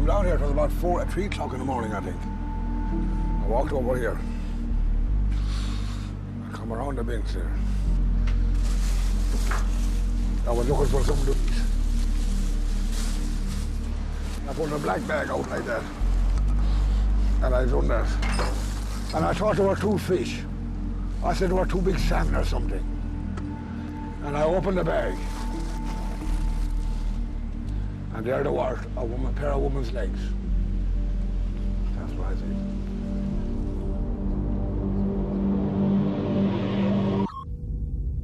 down here. It was about 3 o'clock in the morning, I think. I walked over here. I come around the bench there. I was looking for some duties. I put a black bag out like that. And I done that. And I thought there were 2 fish. I said there were 2 big salmon or something. And I opened the bag. And there they were, a pair of woman's legs. That's what I think.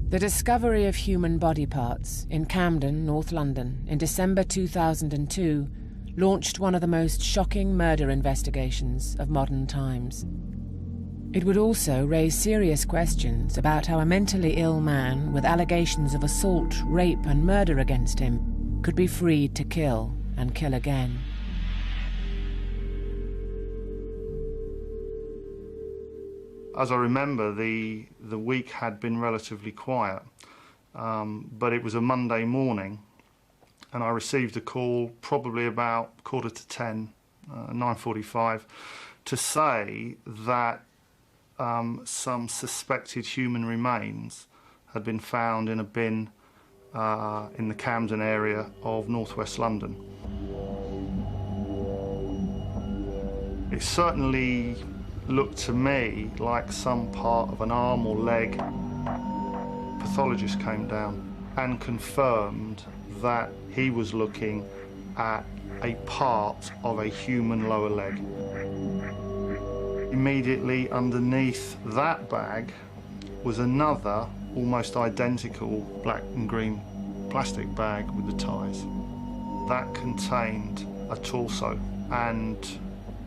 The discovery of human body parts in Camden, North London, in December 2002, launched one of the most shocking murder investigations of modern times. It would also raise serious questions about how a mentally ill man with allegations of assault, rape and murder against him could be freed to kill and kill again. As I remember, the week had been relatively quiet, but it was a Monday morning and I received a call probably about 9:45, 9:45, to say that some suspected human remains had been found in a bin in the Camden area of northwest London. It certainly looked to me like some part of an arm or leg. Pathologist came down and confirmed that he was looking at a part of a human lower leg. Immediately underneath that bag was another almost identical black and green plastic bag with the ties. That contained a torso and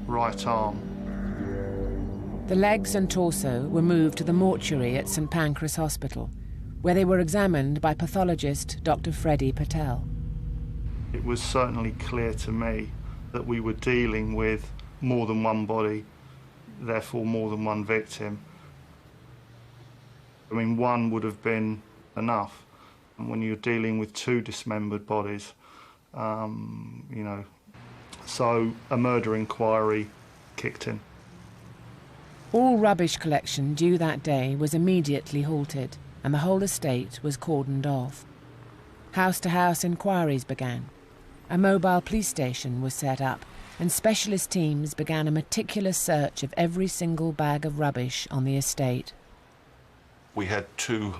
right arm. The legs and torso were moved to the mortuary at St Pancras Hospital, where they were examined by pathologist Dr. Freddie Patel. It was certainly clear to me that we were dealing with more than one body, therefore more than one victim. I mean, one would have been enough. And when you're dealing with 2 dismembered bodies, you know, so a murder inquiry kicked in. All rubbish collection due that day was immediately halted, and the whole estate was cordoned off. House-to-house inquiries began. A mobile police station was set up, and specialist teams began a meticulous search of every single bag of rubbish on the estate. We had 2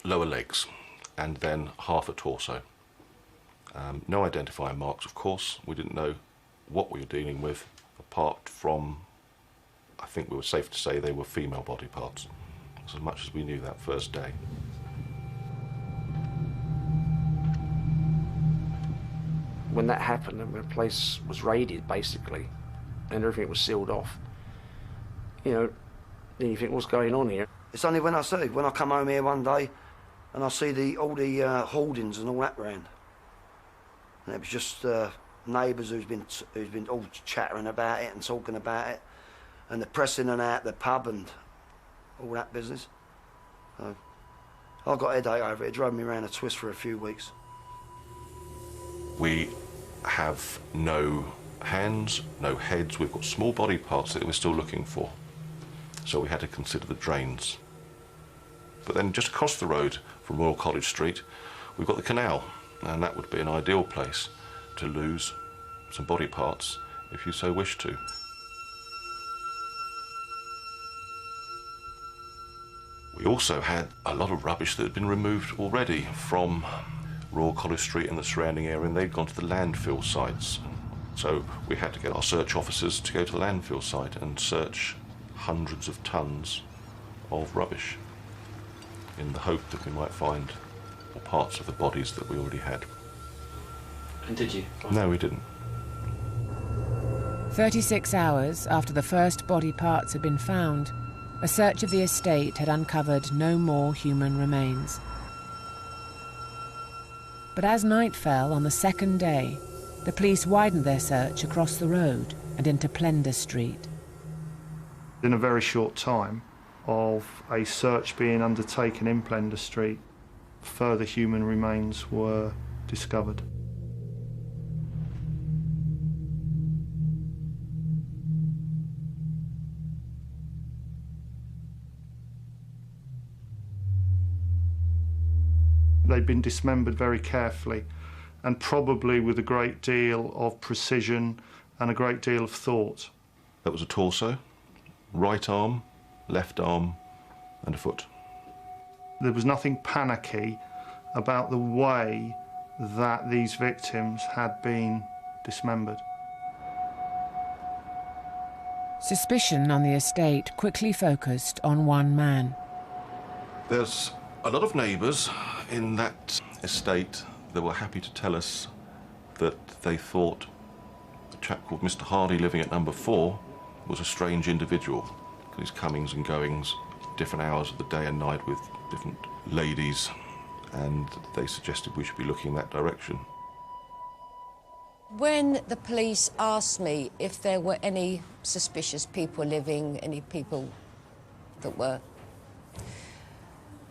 lower legs and then half a torso. No identifying marks, of course. We didn't know what we were dealing with, apart from, I think we were safe to say they were female body parts, as much as we knew that first day. When that happened and the place was raided, basically, and everything was sealed off, you know, then you think, what's going on here? It's only when I come home here one day and I see all the hoardings and all that round. And it was just neighbours who's been all chattering about it and talking about it, and the pressing and out the pub and all that business. So I got a headache over it. It drove me around a twist for a few weeks. We have no hands, no heads. We've got small body parts that we're still looking for. So we had to consider the drains. But then just across the road from Royal College Street, we've got the canal, and that would be an ideal place to lose some body parts if you so wish to. We also had a lot of rubbish that had been removed already from Royal College Street and the surrounding area, and they'd gone to the landfill sites. So we had to get our search officers to go to the landfill site and search hundreds of tons of rubbish in the hope that we might find parts of the bodies that we already had. And did you? No, we didn't. 36 hours after the first body parts had been found, a search of the estate had uncovered no more human remains. But as night fell on the second day, the police widened their search across the road and into Plender Street. In a very short time of a search being undertaken in Plender Street, further human remains were discovered. They'd been dismembered very carefully and probably with a great deal of precision and a great deal of thought. That was a torso, right arm, left arm and a foot. There was nothing panicky about the way that these victims had been dismembered. Suspicion on the estate quickly focused on one man. There's a lot of neighbours in that estate that were happy to tell us that they thought a chap called Mr. Hardy living at number 4 was a strange individual. His comings and goings, different hours of the day and night with different ladies, and they suggested we should be looking in that direction. When the police asked me if there were any suspicious people living, any people that were a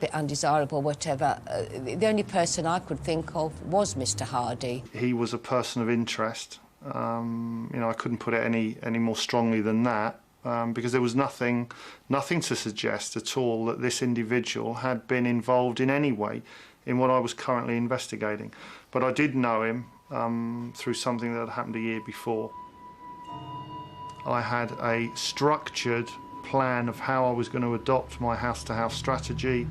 bit undesirable, whatever, the only person I could think of was Mr. Hardy. He was a person of interest. You know, I couldn't put it any more strongly than that, because there was nothing to suggest at all that this individual had been involved in any way in what I was currently investigating. But I did know him through something that had happened a year before. I had a structured plan of how I was going to adopt my house-to-house strategy.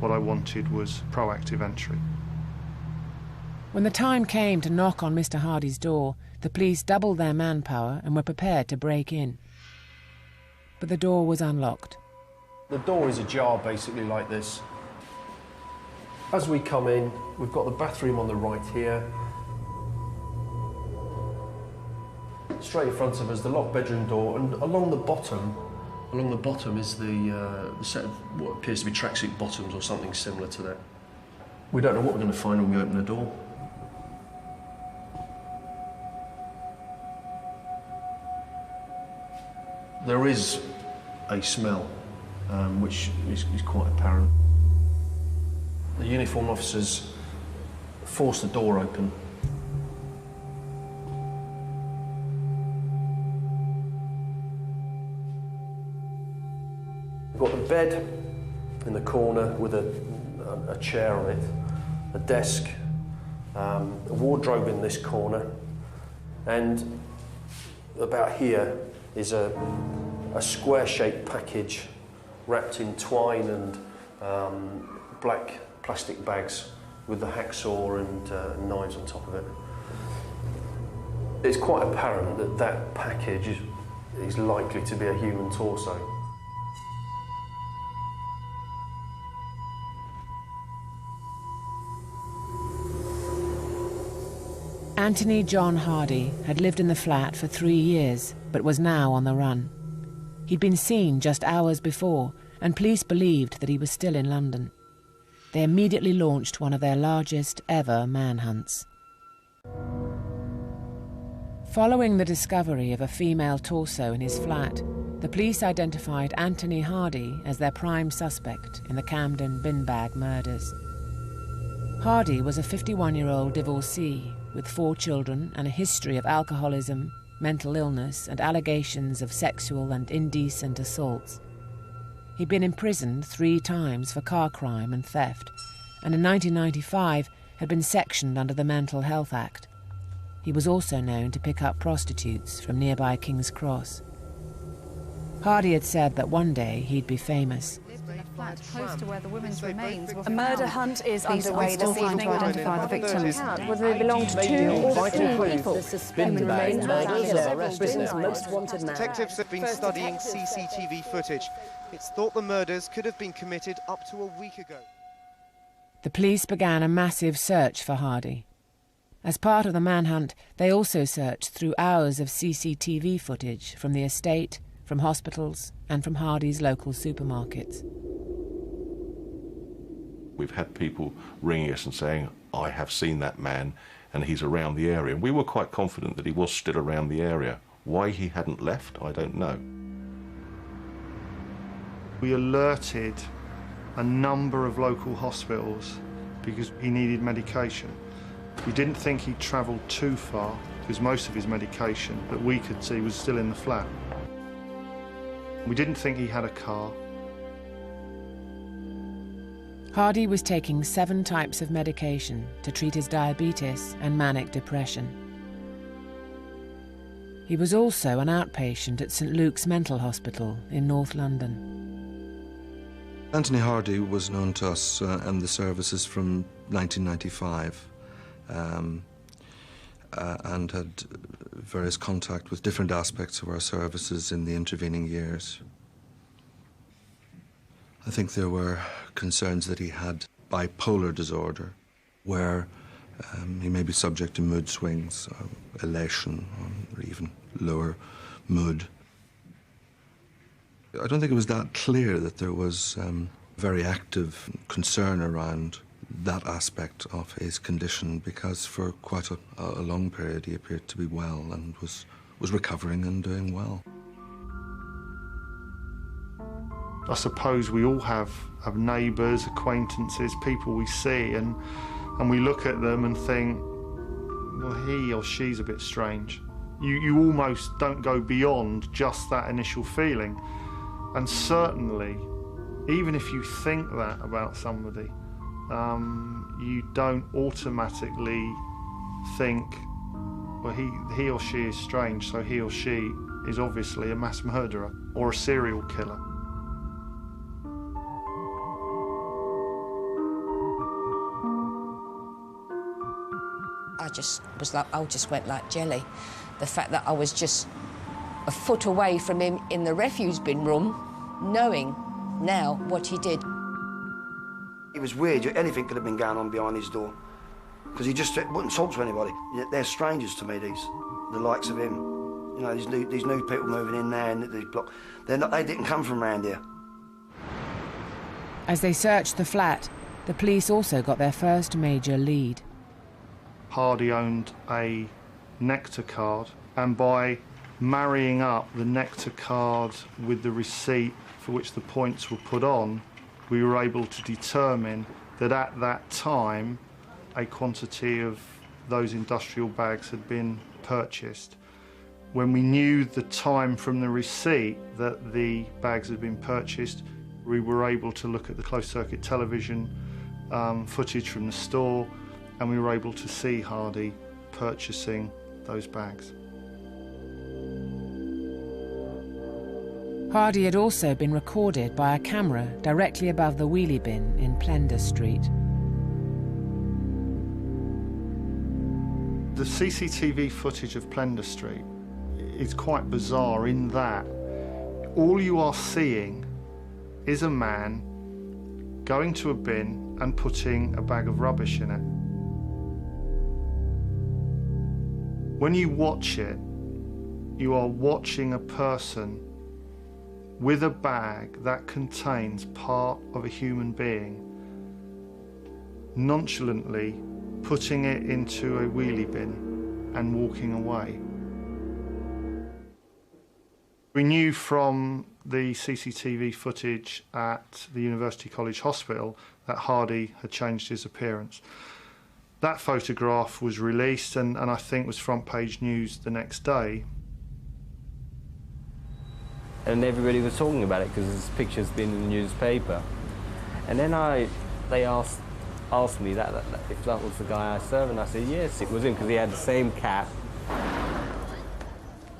What I wanted was proactive entry. When the time came to knock on Mr. Hardy's door, the police doubled their manpower and were prepared to break in. But the door was unlocked. The door is ajar, basically like this. As we come in, we've got the bathroom on the right here. Straight in front of us, the locked bedroom door, and along the bottom is the set of what appears to be tracksuit bottoms or something similar to that. We don't know what we're going to find when we open the door. There is a smell, which is quite apparent. The uniformed officers force the door open. We've got the bed in the corner with a chair on it, a desk, a wardrobe in this corner, and about here is a square-shaped package wrapped in twine and black plastic bags with the hacksaw and knives on top of it. It's quite apparent that that package is likely to be a human torso. Anthony John Hardy had lived in the flat for 3 years, but was now on the run. He'd been seen just hours before, and police believed that he was still in London. They immediately launched one of their largest ever manhunts. Following the discovery of a female torso in his flat, the police identified Anthony Hardy as their prime suspect in the Camden bin bag murders. Hardy was a 51-year-old divorcee with 4 children and a history of alcoholism, mental illness, and allegations of sexual and indecent assaults. He'd been imprisoned 3 times for car crime and theft, and in 1995 had been sectioned under the Mental Health Act. He was also known to pick up prostitutes from nearby King's Cross. Hardy had said that one day he'd be famous. Close to where the women's remains were A murder hunt is underway this evening to identify the victims. Whether they belong to 2 or 3 people. Detectives have been studying CCTV footage. It's thought the murders could have been committed up to a week ago. The police began a massive search for Hardy. As part of the manhunt, they also searched through hours of CCTV footage from the estate, from hospitals, and from Hardy's local supermarkets. We've had people ringing us and saying, I have seen that man and he's around the area. And we were quite confident that he was still around the area. Why he hadn't left, I don't know. We alerted a number of local hospitals because he needed medication. We didn't think he'd travelled too far because most of his medication that we could see was still in the flat. We didn't think he had a car. Hardy was taking 7 types of medication to treat his diabetes and manic depression. He was also an outpatient at St Luke's Mental Hospital in North London. Anthony Hardy was known to us and the services from 1995 and had various contact with different aspects of our services in the intervening years. I think there were concerns that he had bipolar disorder, where he may be subject to mood swings, elation, or even lower mood. I don't think it was that clear that there was very active concern around that aspect of his condition, because for quite a long period he appeared to be well and was recovering and doing well. I suppose we all have neighbours, acquaintances, people we see, and we look at them and think, well, he or she's a bit strange. You almost don't go beyond just that initial feeling. And certainly, even if you think that about somebody, you don't automatically think, well, he or she is strange, so he or she is obviously a mass murderer or a serial killer. I just went like jelly. The fact that I was just a foot away from him in the refuse bin room, knowing now what he did. It was weird. Anything could have been going on behind his door, because he just wouldn't talk to anybody. They're strangers to me, the likes of him. You know, these new people moving in there and these block. They didn't come from around here. As they searched the flat, the police also got their first major lead. Hardy owned a Nectar card, and by marrying up the Nectar card with the receipt for which the points were put on, we were able to determine that at that time a quantity of those industrial bags had been purchased. When we knew the time from the receipt that the bags had been purchased, we were able to look at the closed-circuit television footage from the store, and we were able to see Hardy purchasing those bags. Hardy had also been recorded by a camera directly above the wheelie bin in Plender Street. The CCTV footage of Plender Street is quite bizarre in that all you are seeing is a man going to a bin and putting a bag of rubbish in it. When you watch it, you are watching a person with a bag that contains part of a human being, nonchalantly putting it into a wheelie bin and walking away. We knew from the CCTV footage at the University College Hospital that Hardy had changed his appearance. That photograph was released and I think was front page news the next day. And everybody was talking about it because his picture's been in the newspaper. And then they asked me that if that was the guy I served, and I said yes, it was him, because he had the same cap.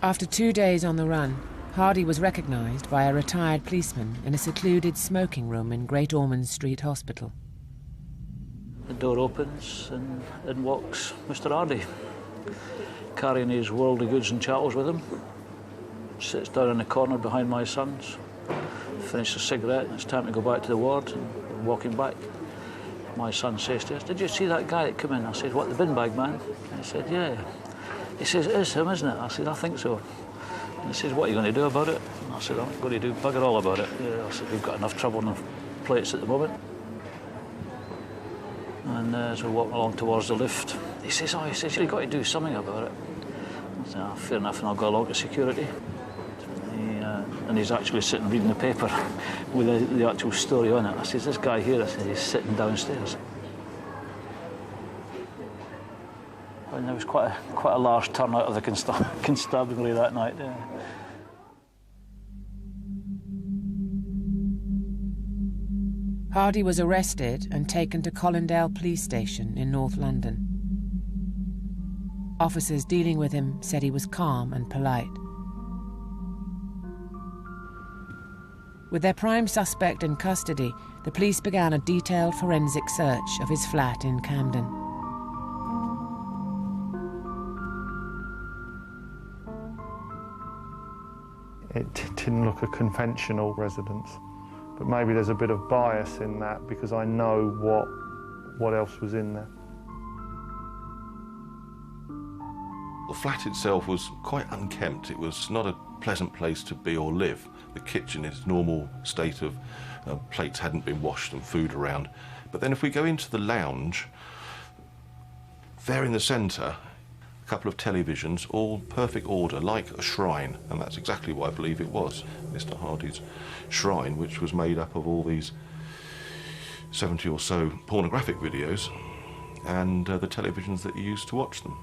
After 2 days on the run, Hardy was recognised by a retired policeman in a secluded smoking room in Great Ormond Street Hospital. The door opens and walks Mr. Hardy, carrying his worldly goods and chattels with him. Sits down in the corner behind my sons, finished a cigarette, and it's time to go back to the ward, and walking back. My son says to us, "Did you see that guy that came in?" I said, "What, the bin bag man?" He said, "Yeah." He says, "It is him, isn't it?" I said, "I think so." And he says, "What are you going to do about it?" And I said, "I'm going to do bugger all about it." Yeah, I said, "We've got enough trouble on the plates at the moment." And as we're walking along towards the lift, he says, "You've got to do something about it." I said, "Oh, fair enough," and I'll go along to security. And he's actually sitting reading the paper with the actual story on it. I says, "This guy here," I said, "he's sitting downstairs." And there was quite a large turnout of the constabulary that night. Yeah. Hardy was arrested and taken to Colindale Police Station in North London. Officers dealing with him said he was calm and polite. With their prime suspect in custody, the police began a detailed forensic search of his flat in Camden. It didn't look a conventional residence, but maybe there's a bit of bias in that because I know what else was in there. The flat itself was quite unkempt. It was not a pleasant place to be or live. The kitchen, in its normal state of plates hadn't been washed and food around. But then if we go into the lounge, there in the centre, a couple of televisions, all perfect order, like a shrine, and that's exactly what I believe it was, Mr. Hardy's shrine, which was made up of all these 70 or so pornographic videos and the televisions that he used to watch them.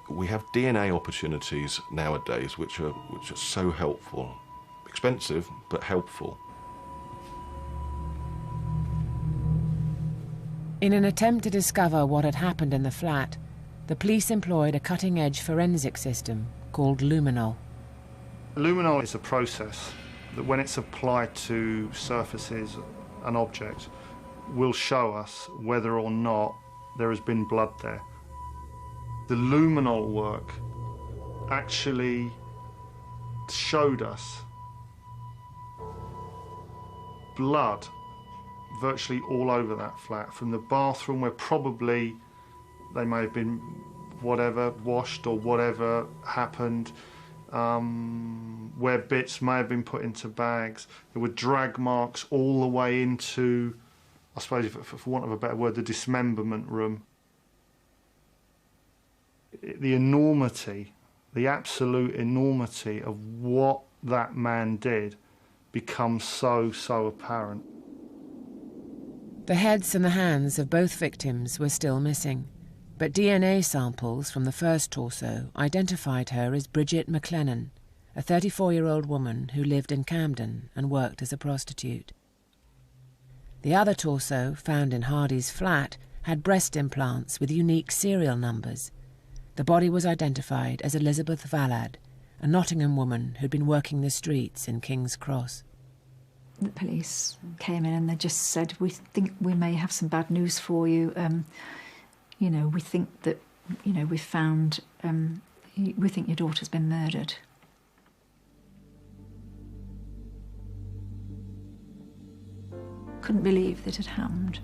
We have DNA opportunities nowadays which are so helpful. Expensive, but helpful. In an attempt to discover what had happened in the flat, the police employed a cutting-edge forensic system called luminol. Luminol is a process that, when it's applied to surfaces and objects, will show us whether or not there has been blood there. The luminol work actually showed us blood virtually all over that flat, from the bathroom where probably they may have been whatever washed or whatever happened, where bits may have been put into bags. There were drag marks all the way into, I suppose, for want of a better word, the dismemberment room. The enormity, the absolute enormity of what that man did becomes so apparent. The heads and the hands of both victims were still missing, but DNA samples from the first torso identified her as Bridget McLennan, a 34-year-old woman who lived in Camden and worked as a prostitute. The other torso, found in Hardy's flat, had breast implants with unique serial numbers. The body was identified as Elizabeth Vallad, a Nottingham woman who'd been working the streets in King's Cross. The police came in and they just said, "We think we may have some bad news for you. We think that, we found, we think your daughter's been murdered." Couldn't believe that it happened.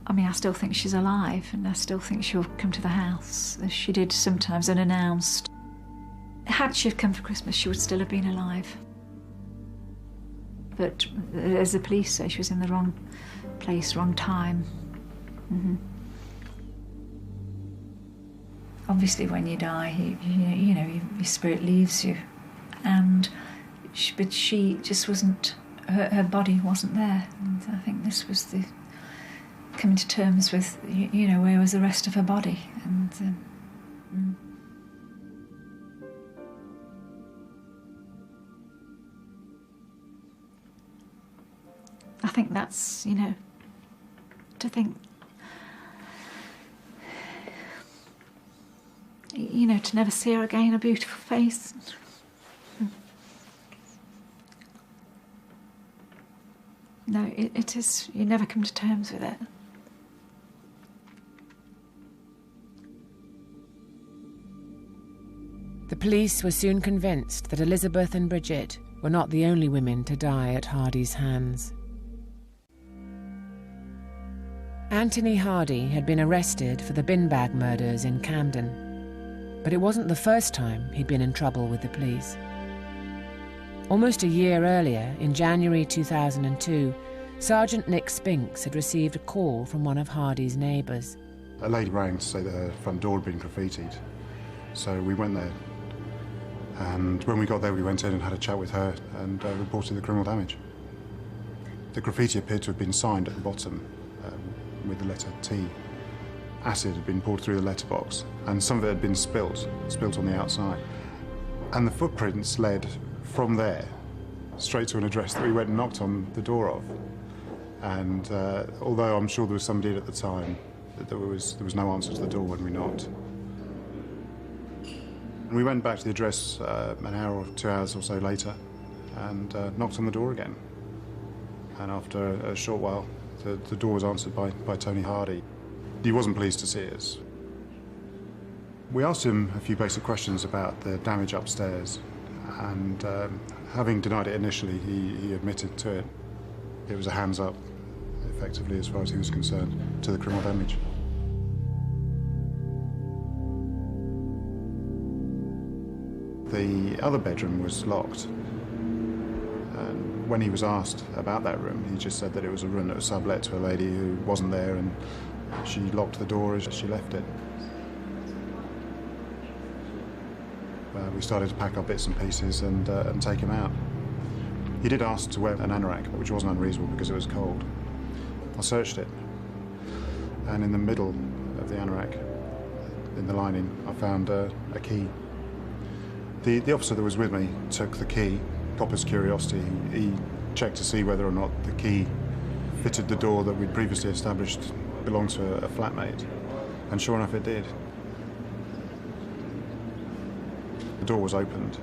I mean, I still think she's alive, and I still think she'll come to the house, as she did sometimes unannounced. Had she come for Christmas, she would still have been alive. But as the police say, she was in the wrong place, wrong time. Mm-hmm. Obviously, when you die, your spirit leaves you, but she just wasn't. Her body wasn't there, and I think this was the coming to terms with, where was the rest of her body, and. I think that's, to think, to never see her again, a beautiful face. No, it is, you never come to terms with it. The police were soon convinced that Elizabeth and Bridget were not the only women to die at Hardy's hands. Anthony Hardy had been arrested for the bin bag murders in Camden, but it wasn't the first time he'd been in trouble with the police. Almost a year earlier, in January 2002, Sergeant Nick Spinks had received a call from one of Hardy's neighbours. A lady rang to say that her front door had been graffitied, so we went there. And when we got there, we went in and had a chat with her and reported the criminal damage. The graffiti appeared to have been signed at the bottom with the letter T. Acid had been poured through the letterbox, and some of it had been spilt on the outside. And the footprints led from there straight to an address that we went and knocked on the door of. And although I'm sure there was somebody at the time, there was no answer to the door when we knocked. We went back to the address an hour or 2 hours or so later and knocked on the door again. And after a short while, the door was answered by Tony Hardy. He wasn't pleased to see us. We asked him a few basic questions about the damage upstairs, and having denied it initially, he admitted to it. It was a hands up, effectively, as far as he was concerned, to the criminal damage. The other bedroom was locked, and when he was asked about that room, he just said that it was a room that was sublet to a lady who wasn't there, and she locked the door as she left it. We started to pack our bits and pieces and take him out. He did ask to wear an anorak, which wasn't unreasonable because it was cold. I searched it, and in the middle of the anorak, in the lining, I found a key. The officer that was with me took the key, copper's curiosity. He checked to see whether or not the key fitted the door that we'd previously established belonged to a flatmate, and sure enough it did. The door was opened.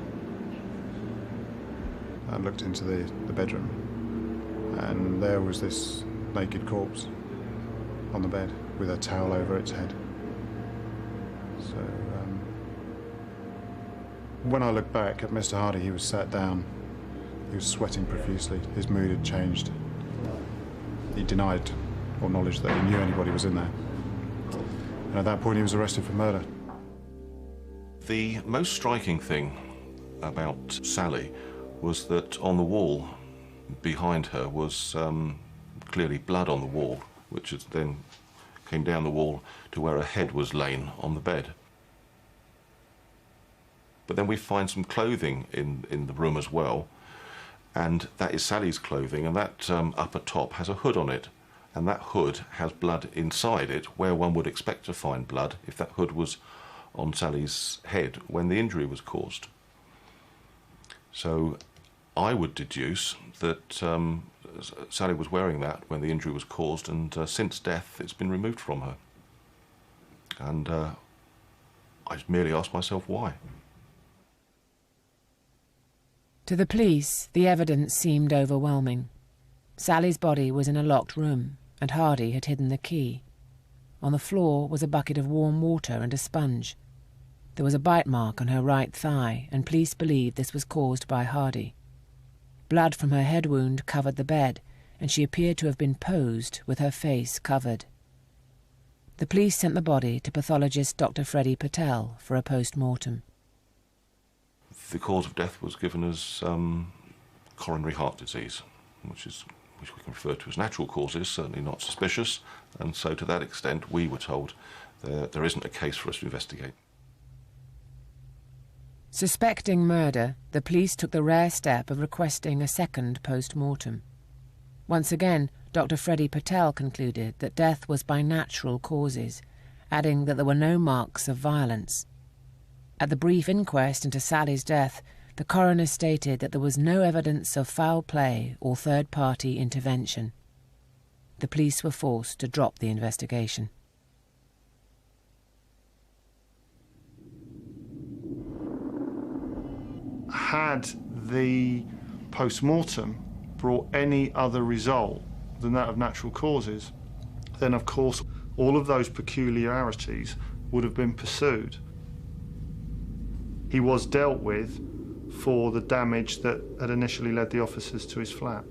I looked into the bedroom, and there was this naked corpse on the bed with a towel over its head. So when I looked back at Mr. Hardy, he was sat down. He was sweating profusely. His mood had changed. He denied or acknowledged that he knew anybody was in there. And at that point, he was arrested for murder. The most striking thing about Sally was that on the wall behind her was clearly blood on the wall, which then came down the wall to where her head was lain on the bed. But then we find some clothing in the room as well, and that is Sally's clothing, and that upper top has a hood on it, and that hood has blood inside it, where one would expect to find blood if that hood was on Sally's head when the injury was caused. So I would deduce that Sally was wearing that when the injury was caused, and since death it's been removed from her. And I merely asked myself why. To the police, the evidence seemed overwhelming. Sally's body was in a locked room, and Hardy had hidden the key. On the floor was a bucket of warm water and a sponge. There was a bite mark on her right thigh, and police believed this was caused by Hardy. Blood from her head wound covered the bed, and she appeared to have been posed with her face covered. The police sent the body to pathologist Dr. Freddie Patel for a post-mortem. The cause of death was given as coronary heart disease, which we can refer to as natural causes, certainly not suspicious, and so to that extent we were told there isn't a case for us to investigate. Suspecting murder, the police took the rare step of requesting a second post-mortem. Once again, Dr. Freddie Patel concluded that death was by natural causes, adding that there were no marks of violence. At the brief inquest into Sally's death, the coroner stated that there was no evidence of foul play or third-party intervention. The police were forced to drop the investigation. Had the post-mortem brought any other result than that of natural causes, then of course all of those peculiarities would have been pursued. He was dealt with for the damage that had initially led the officers to his flat.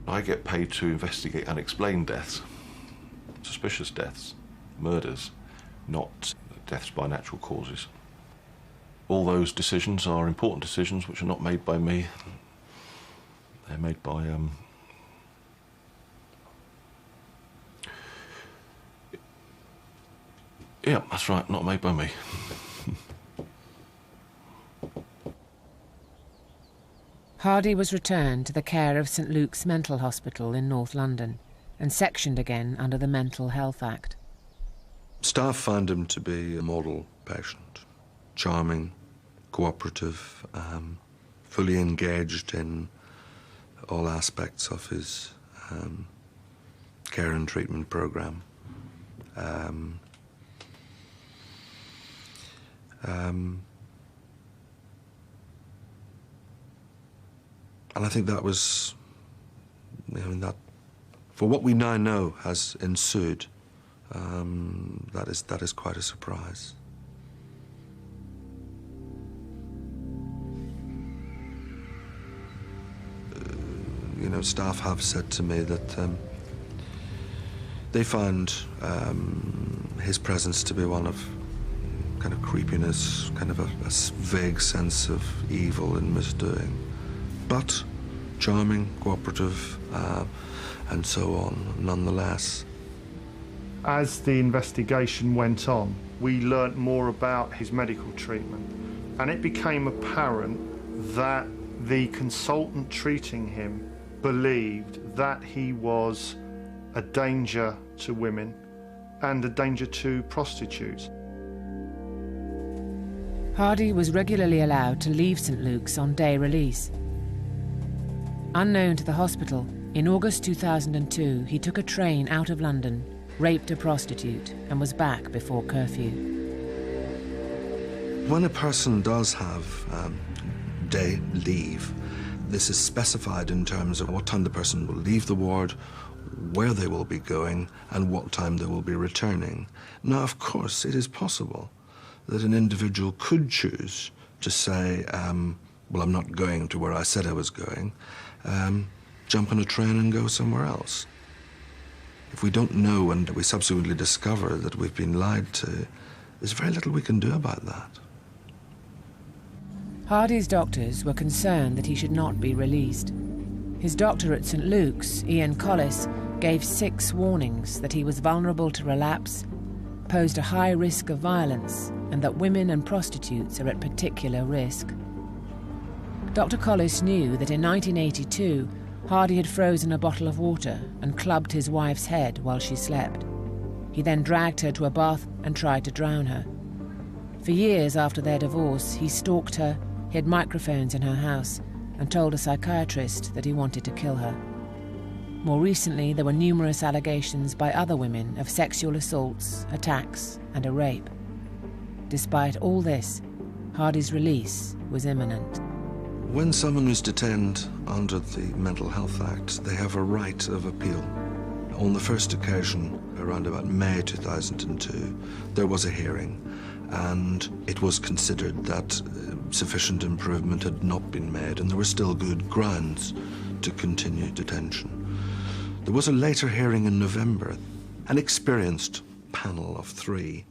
I get paid to investigate unexplained deaths, suspicious deaths, murders, not deaths by natural causes. All those decisions are important decisions which are not made by me. They're made by yeah, that's right, not made by me. Hardy was returned to the care of St Luke's Mental Hospital in North London and sectioned again under the Mental Health Act. Staff found him to be a model patient, charming, cooperative, fully engaged in all aspects of his care and treatment program. And I think that was, that for what we now know has ensued, that is quite a surprise. Staff have said to me that they found his presence to be one of kind of creepiness, kind of a vague sense of evil and misdoing, but charming, cooperative, and so on, nonetheless. As the investigation went on, we learnt more about his medical treatment, and it became apparent that the consultant treating him believed that he was a danger to women and a danger to prostitutes. Hardy was regularly allowed to leave St Luke's on day release. Unknown to the hospital, in August 2002, he took a train out of London, raped a prostitute, and was back before curfew. When a person does have day leave, this is specified in terms of what time the person will leave the ward, where they will be going, and what time they will be returning. Now, of course, it is possible that an individual could choose to say, well, I'm not going to where I said I was going, jump on a train and go somewhere else. If we don't know and we subsequently discover that we've been lied to, there's very little we can do about that. Hardy's doctors were concerned that he should not be released. His doctor at St Luke's, Ian Collis, gave 6 warnings that he was vulnerable to relapse, posed a high risk of violence, and that women and prostitutes are at particular risk. Dr. Collis knew that in 1982, Hardy had frozen a bottle of water and clubbed his wife's head while she slept. He then dragged her to a bath and tried to drown her. For years after their divorce, he stalked her, hid microphones in her house, and told a psychiatrist that he wanted to kill her. More recently, there were numerous allegations by other women of sexual assaults, attacks, and a rape. Despite all this, Hardy's release was imminent. When someone is detained under the Mental Health Act, they have a right of appeal. On the first occasion, around about May 2002, there was a hearing, and it was considered that sufficient improvement had not been made, and there were still good grounds to continue detention. There was a later hearing in November. An experienced panel of 3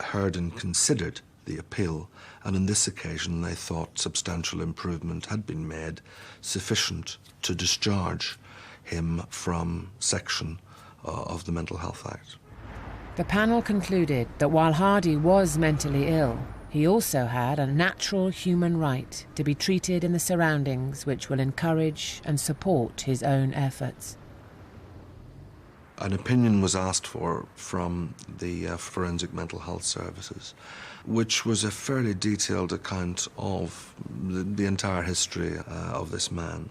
heard and considered the appeal, and on this occasion they thought substantial improvement had been made, sufficient to discharge him from section of the Mental Health Act. The panel concluded that while Hardy was mentally ill, he also had a natural human right to be treated in the surroundings which will encourage and support his own efforts. An opinion was asked for from the Forensic Mental Health Services, which was a fairly detailed account of the entire history of this man.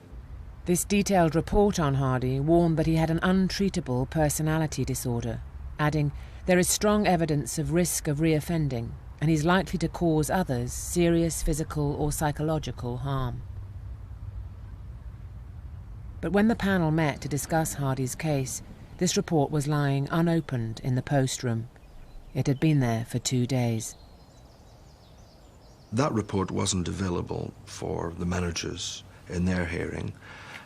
This detailed report on Hardy warned that he had an untreatable personality disorder, adding, "There is strong evidence of risk of reoffending, and he's likely to cause others serious physical or psychological harm." But when the panel met to discuss Hardy's case, this report was lying unopened in the post room. It had been there for 2 days. That report wasn't available for the managers in their hearing,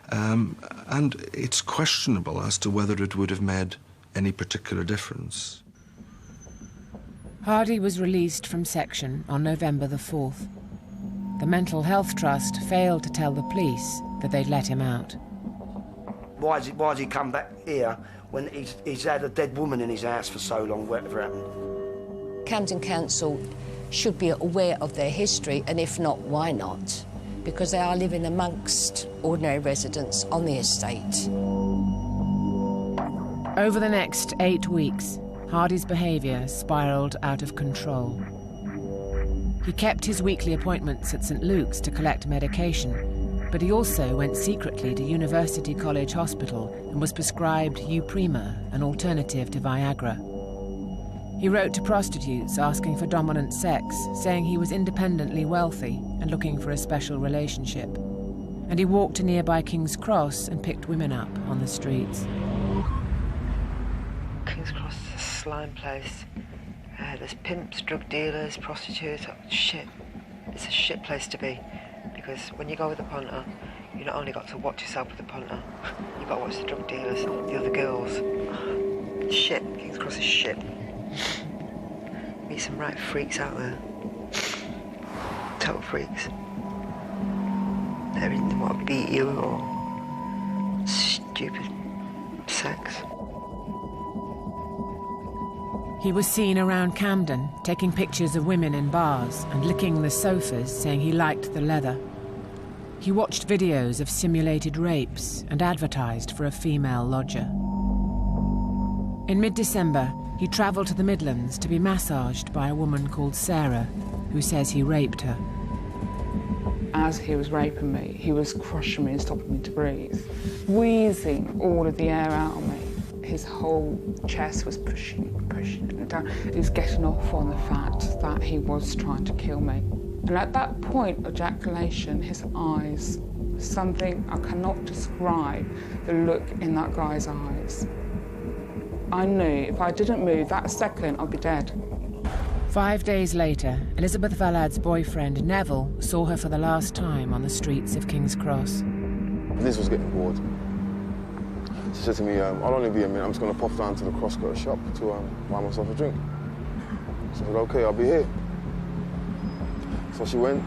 and it's questionable as to whether it would have made any particular difference. Hardy was released from section on November the 4th. The Mental Health Trust failed to tell the police that they'd let him out. Why has he come back here when he's had a dead woman in his house for so long, whatever happened? Camden Council should be aware of their history, and if not, why not? Because they are living amongst ordinary residents on the estate. Over the next 8 weeks, Hardy's behaviour spiralled out of control. He kept his weekly appointments at St Luke's to collect medication, but he also went secretly to University College Hospital and was prescribed Uprima, an alternative to Viagra. He wrote to prostitutes asking for dominant sex, saying he was independently wealthy and looking for a special relationship. And he walked to nearby King's Cross and picked women up on the streets. King's Cross is a slime place. There's pimps, drug dealers, prostitutes. Shit. It's a shit place to be. Because when you go with a punter, you not only got to watch yourself with the punter, you've got to watch the drug dealers, the other girls. Shit. King's Cross is shit. Meet some right freaks out there. Total freaks. They want to beat you or stupid sex. He was seen around Camden, taking pictures of women in bars and licking the sofas, saying he liked the leather. He watched videos of simulated rapes and advertised for a female lodger. In mid-December, he travelled to the Midlands to be massaged by a woman called Sarah, who says he raped her. As he was raping me, he was crushing me and stopping me to breathe, wheezing all of the air out of me. His whole chest was pushing it down. He was getting off on the fact that he was trying to kill me. And at that point of ejaculation, his eyes, something I cannot describe, the look in that guy's eyes. I knew if I didn't move that second, I'd be dead. 5 days later, Elizabeth Vallad's boyfriend, Neville, saw her for the last time on the streets of King's Cross. Liz was getting bored. She said to me, I'll only be a minute, I'm just going to pop down to the Crosscut shop to buy myself a drink. So I said, OK, I'll be here. So she went.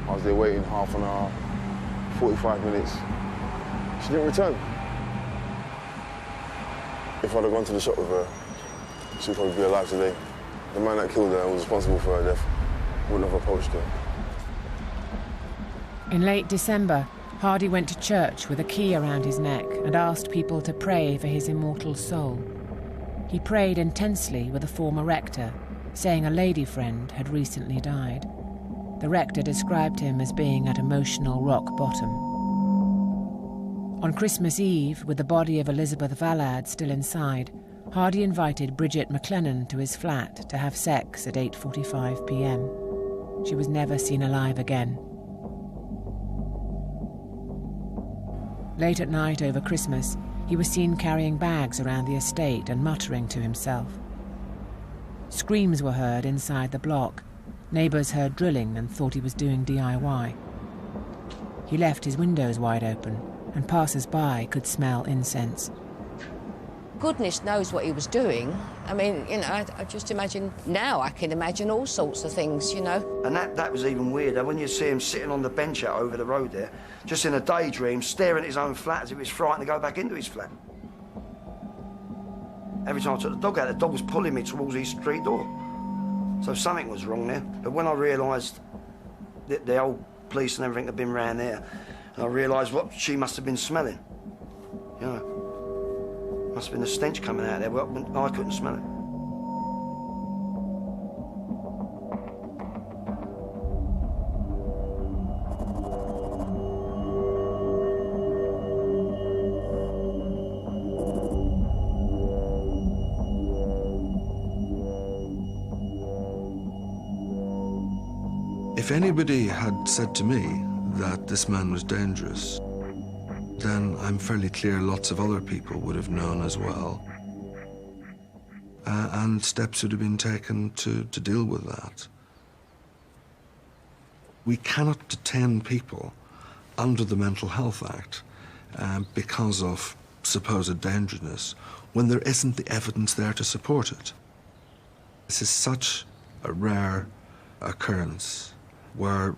I was there waiting half an hour, 45 minutes. She didn't return. If I'd have gone to the shop with her, she'd probably be alive today. The man that killed her and was responsible for her death wouldn't have approached her. In late December, Hardy went to church with a key around his neck and asked people to pray for his immortal soul. He prayed intensely with a former rector, saying a lady friend had recently died. The rector described him as being at emotional rock bottom. On Christmas Eve, with the body of Elizabeth Vallad still inside, Hardy invited Bridget McLennan to his flat to have sex at 8:45 p.m. She was never seen alive again. Late at night over Christmas, he was seen carrying bags around the estate and muttering to himself. Screams were heard inside the block. Neighbours heard drilling and thought he was doing DIY. He left his windows wide open, and passers-by could smell incense. Goodness knows what he was doing. I mean, you know, I just imagine, now I can imagine all sorts of things, you know. And that was even weirder when you see him sitting on the bench out over the road there, just in a daydream, staring at his own flat as if he was frightened to go back into his flat. Every time I took the dog out, the dog was pulling me towards his street door. So something was wrong there. But when I realised that the old police and everything had been round there, and I realised what she must have been smelling, you know. Must have been the stench coming out there, but I couldn't smell it. If anybody had said to me that this man was dangerous, then I'm fairly clear lots of other people would have known as well. And steps would have been taken to deal with that. We cannot detain people under the Mental Health Act because of supposed dangerousness when there isn't the evidence there to support it. This is such a rare occurrence where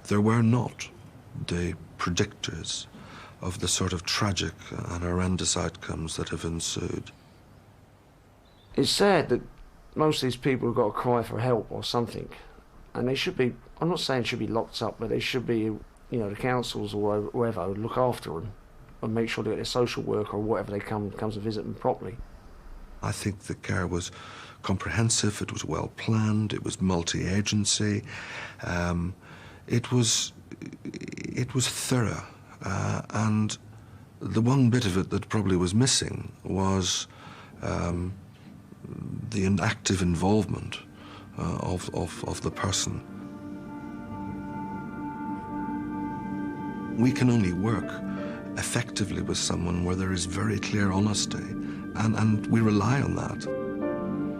there were not the predictors of the sort of tragic and horrendous outcomes that have ensued. It's sad that most of these people have got to cry for help or something, and they should be, I'm not saying should be locked up, but they should be, you know, the councils or whoever look after them and make sure they get their social worker or whatever they comes to visit them properly. I think the care was comprehensive, it was well planned, it was multi-agency, it was thorough, and the one bit of it that probably was missing was the active involvement of the person. We can only work effectively with someone where there is very clear honesty, and we rely on that.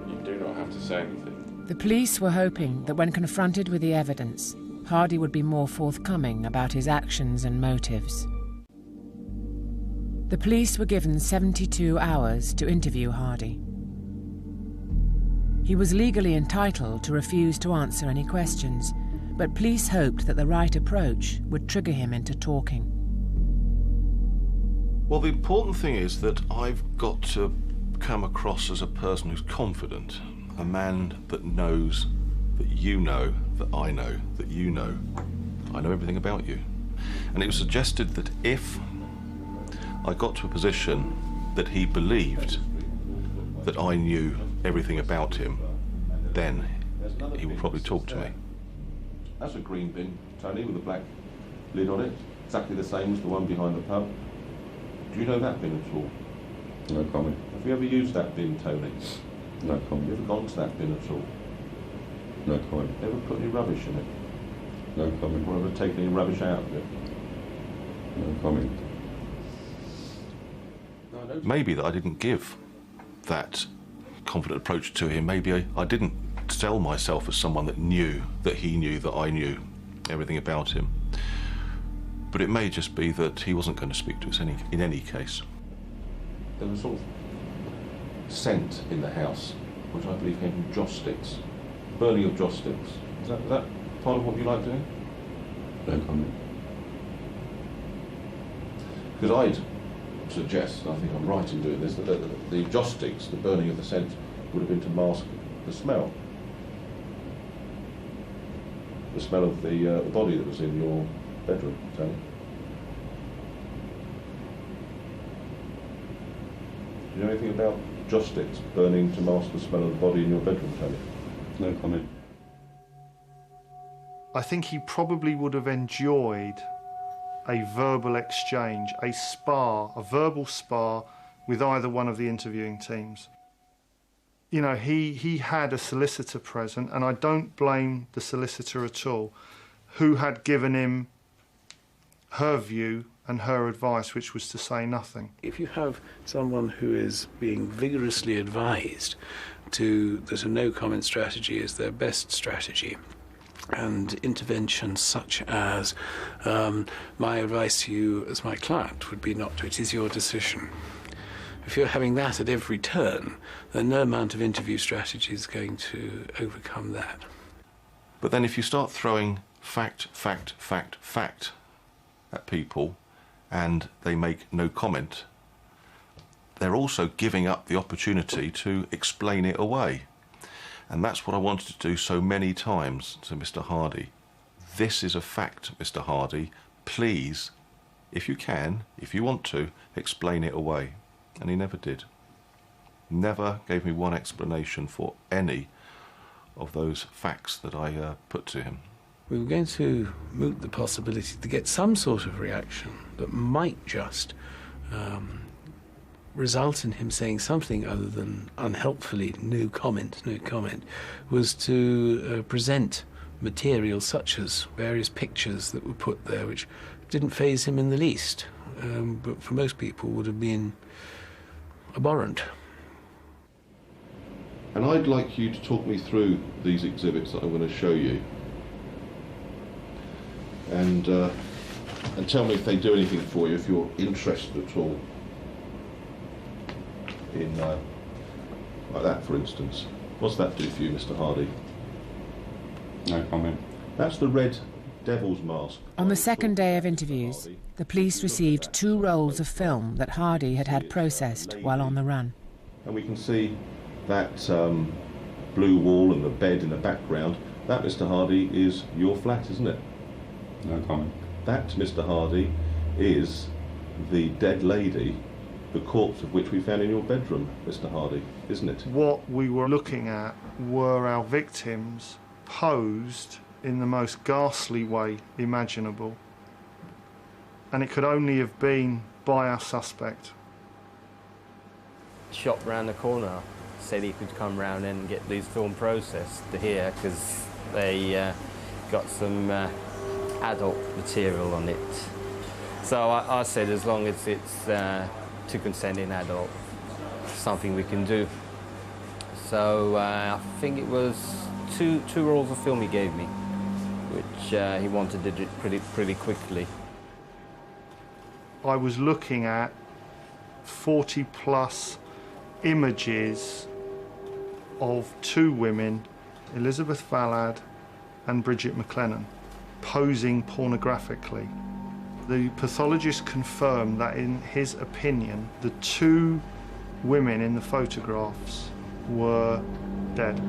You do not have to say anything. The police were hoping that when confronted with the evidence, Hardy would be more forthcoming about his actions and motives. The police were given 72 hours to interview Hardy. He was legally entitled to refuse to answer any questions, but police hoped that the right approach would trigger him into talking. Well, the important thing is that I've got to come across as a person who's confident, a man that knows that you know, that I know, that you know. I know everything about you. And it was suggested that if I got to a position that he believed that I knew everything about him, then he would probably talk to me. That's a green bin, Tony, with a black lid on it. Exactly the same as the one behind the pub. Do you know that bin at all? No comment. Have you ever used that bin, Tony? No comment. Have you ever gone to that bin at all? No comment. Ever put any rubbish in it? No comment. Or ever taken any rubbish out of it? No comment. Maybe that I didn't give that confident approach to him. Maybe I didn't sell myself as someone that knew, that he knew, that I knew everything about him. But it may just be that he wasn't going to speak to us in any case. There was sort of scent in the house, which I believe came from joss sticks. Burning of joss sticks. Is that part of what you like doing? No comment. Because I'd suggest, and I think I'm right in doing this, that the joss sticks, the burning of the scent, would have been to mask the smell. The smell of the body that was in your bedroom, Tony. Do you know anything about joss sticks burning to mask the smell of the body in your bedroom, Tony? No comment. I think he probably would have enjoyed a verbal exchange, a verbal spar with either one of the interviewing teams. You know, he had a solicitor present, and I don't blame the solicitor at all, who had given him her view and her advice, which was to say nothing. If you have someone who is being vigorously advised that a no-comment strategy is their best strategy, and interventions such as my advice to you as my client would be not to, it is your decision. If you're having that at every turn, then no amount of interview strategy is going to overcome that. But then if you start throwing fact at people and they make no comment, they're also giving up the opportunity to explain it away. And that's what I wanted to do so many times to Mr. Hardy. This is a fact, Mr. Hardy. Please, if you can, if you want to, explain it away. And he never did. Never gave me one explanation for any of those facts that I put to him. We were going to moot the possibility to get some sort of reaction that might just result in him saying something other than unhelpfully no comment, was to present material such as various pictures that were put there which didn't faze him in the least, but for most people would have been abhorrent. And I'd like you to talk me through these exhibits that I'm going to show you, and tell me if they do anything for you, if you're interested at all in like that, for instance. What's that do for you, Mr. Hardy? No comment. That's the red devil's mask. On the second day of interviews, the police received 2 rolls of film that Hardy had had processed while on the run. And we can see that blue wall and the bed in the background. That, Mr. Hardy, is your flat, isn't it? No comment. That, Mr. Hardy, is the dead lady the corpse of which we found in your bedroom, Mr. Hardy, isn't it? What we were looking at were our victims posed in the most ghastly way imaginable. And it could only have been by our suspect. Shop round the corner said he could come round and get these film processed here because they got some adult material on it. So I said as long as it's to consenting adult, something we can do. So I think it was two rolls of film he gave me, which he wanted to do pretty quickly. I was looking at 40 plus images of two women, Elizabeth Ballard and Bridget McLennan, posing pornographically. The pathologist confirmed that in his opinion, the two women in the photographs were dead.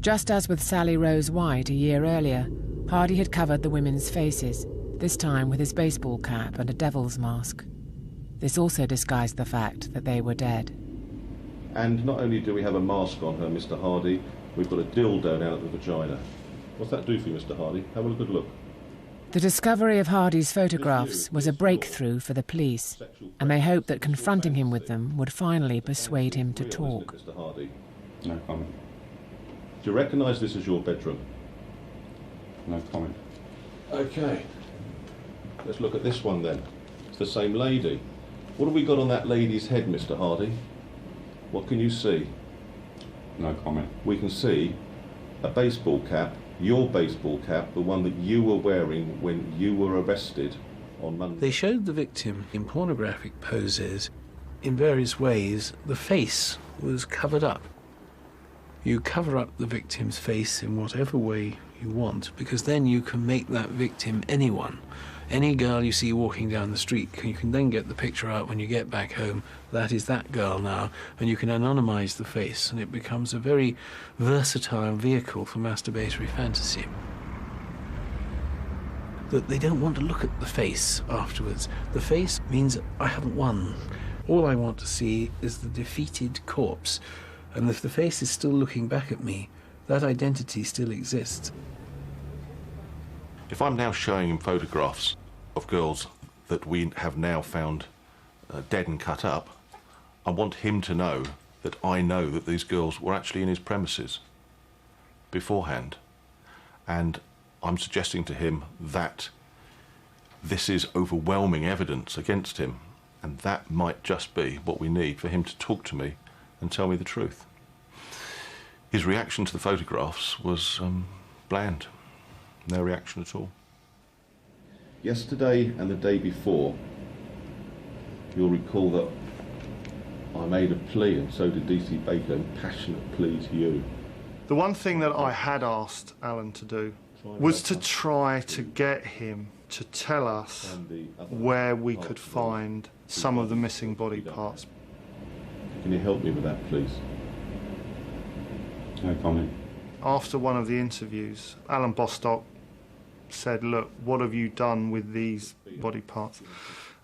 Just as with Sally Rose White a year earlier, Hardy had covered the women's faces, this time with his baseball cap and a devil's mask. This also disguised the fact that they were dead. And not only do we have a mask on her, Mr. Hardy, we've got a dildo down at the vagina. What's that do for you, Mr. Hardy? Have a good look. The discovery of Hardy's photographs was a breakthrough for the police, and they hoped that confronting him with them would finally persuade him to talk. Mr. Hardy? No comment. Do you recognise this as your bedroom? No comment. Okay. Let's look at this one then. It's the same lady. What have we got on that lady's head, Mr. Hardy? What can you see? No comment. We can see a baseball cap, your baseball cap, the one that you were wearing when you were arrested on Monday. They showed the victim in pornographic poses in various ways. The face was covered up. You cover up the victim's face in whatever way you want, because then you can make that victim anyone. Any girl you see walking down the street, you can then get the picture out when you get back home. That is that girl now, and you can anonymise the face, and it becomes a very versatile vehicle for masturbatory fantasy. That they don't want to look at the face afterwards. The face means I haven't won. All I want to see is the defeated corpse, and if the face is still looking back at me, that identity still exists. If I'm now showing him photographs of girls that we have now found dead and cut up, I want him to know that I know that these girls were actually in his premises beforehand. And I'm suggesting to him that this is overwhelming evidence against him, and that might just be what we need for him to talk to me and tell me the truth. His reaction to the photographs was bland. No reaction at all. Yesterday and the day before, you'll recall that I made a plea, and so did DC Baker, a passionate plea to you. The one thing that I had asked Alan to do was to try to get him to tell us where we could find some of the missing body parts. Can you help me with that, please? No comment. After one of the interviews, Alan Bostock said, look, what have you done with these body parts?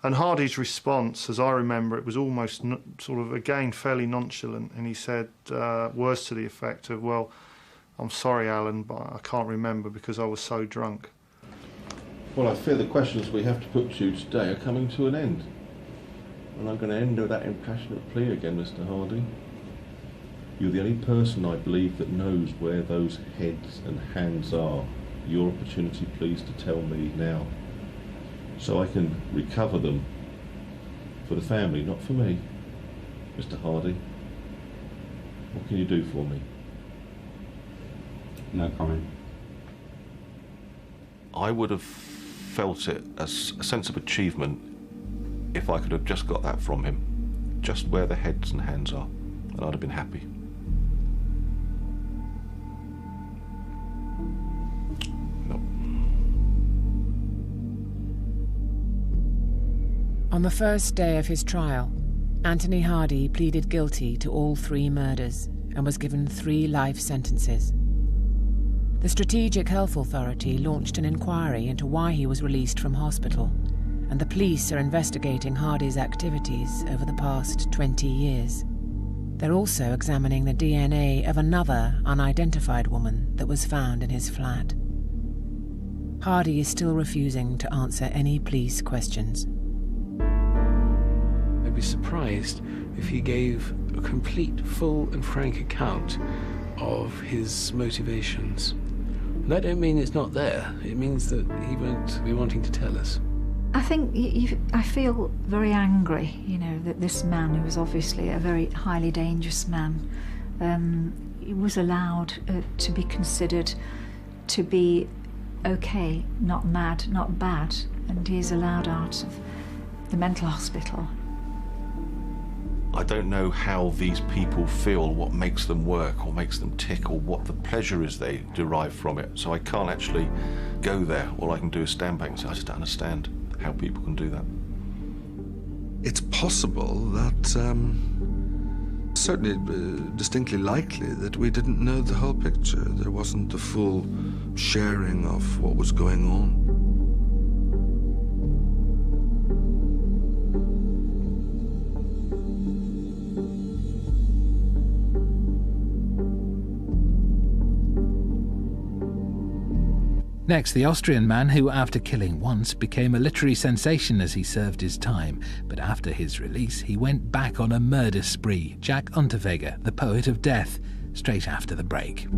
And Hardy's response, as I remember, it was almost sort of, again, fairly nonchalant, and he said words to the effect of, well, I'm sorry, Alan, but I can't remember because I was so drunk. Well, I fear the questions we have to put to you today are coming to an end. And I'm going to end with that impassionate plea again, Mr. Hardy. You're the only person, I believe, that knows where those heads and hands are. Your opportunity, please, to tell me now, so I can recover them for the family, not for me. Mr. Hardy, what can you do for me? No comment. I would have felt it as a sense of achievement if I could have just got that from him, just where the heads and hands are, and I'd have been happy. On the first day of his trial, Anthony Hardy pleaded guilty to all 3 murders and was given 3 life sentences. The Strategic Health Authority launched an inquiry into why he was released from hospital, and the police are investigating Hardy's activities over the past 20 years. They're also examining the DNA of another unidentified woman that was found in his flat. Hardy is still refusing to answer any police questions. I'd be surprised if he gave a complete, full and frank account of his motivations. And that don't mean it's not there. It means that he won't be wanting to tell us. I think I feel very angry, you know, that this man, who was obviously a very highly dangerous man, he was allowed to be considered to be okay, not mad, not bad, and he's allowed out of the mental hospital. I don't know how these people feel, what makes them work or makes them tick, or what the pleasure is they derive from it. So I can't actually go there. All I can do is stand back and say, I just don't understand how people can do that. It's possible that, certainly distinctly likely, that we didn't know the whole picture. There wasn't the full sharing of what was going on. Next, the Austrian man who, after killing once, became a literary sensation as he served his time. But after his release, he went back on a murder spree. Jack Unterweger, the poet of death, straight after the break.